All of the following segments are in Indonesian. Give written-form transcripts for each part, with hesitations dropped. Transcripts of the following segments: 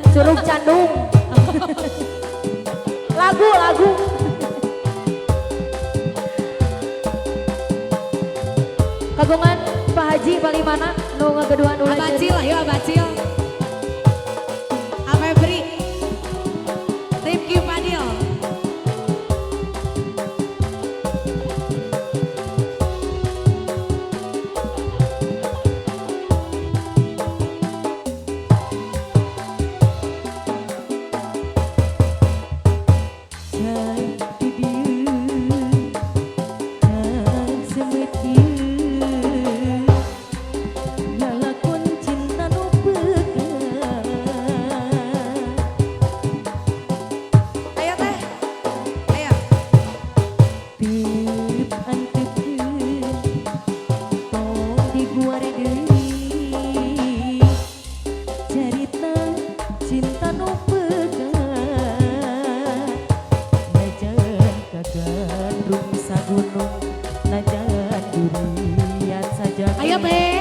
Curug Candung. Lagu. Kagungan Pak Haji Palimana nu ngageduhan ulah. Abacil ayo abacil. Febri. Rifki Fadil. Ayo be.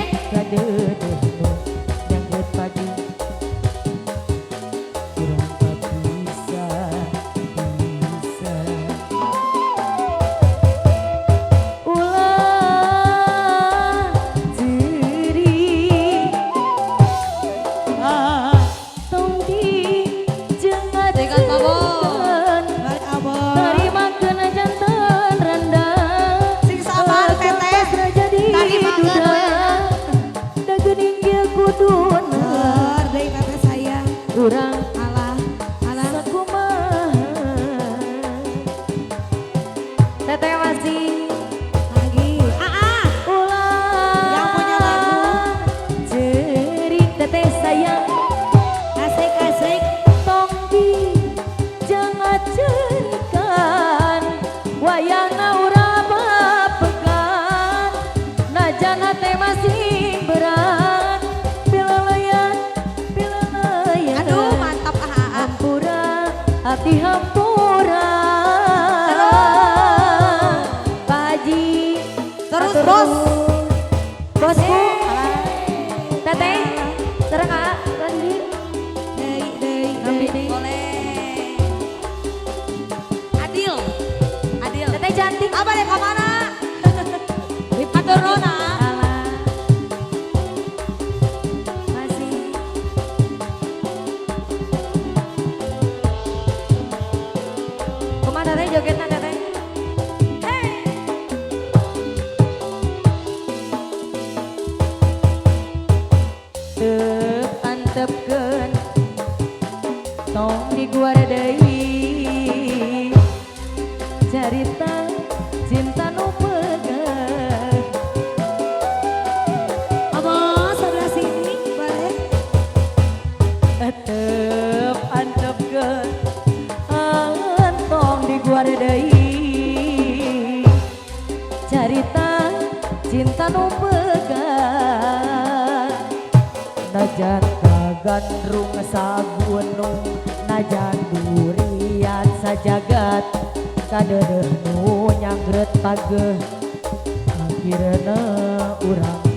Kurang alah sakumaha teteh masih lagi ulah yang punya lagu cerik teteh sayang asik tong di jangan cerikan wayangna urang bapegan najana teh masih berat hati hampura Pak Haji terus bos bosku teteh serang lagi Dei boleh Adil teteh cantik apa deh kemana atur Rona teteh jogetna teteh. Hey. Tep antepkeun tong diguar deui carita cinta nu peugah. Abah sebelah sini boleh. Tep antepkeun diguar deui carita cinta nu peugah najan kagandrung sagunung najan durian sajagat kadeudeung nu nyangret pageuh akhirna urang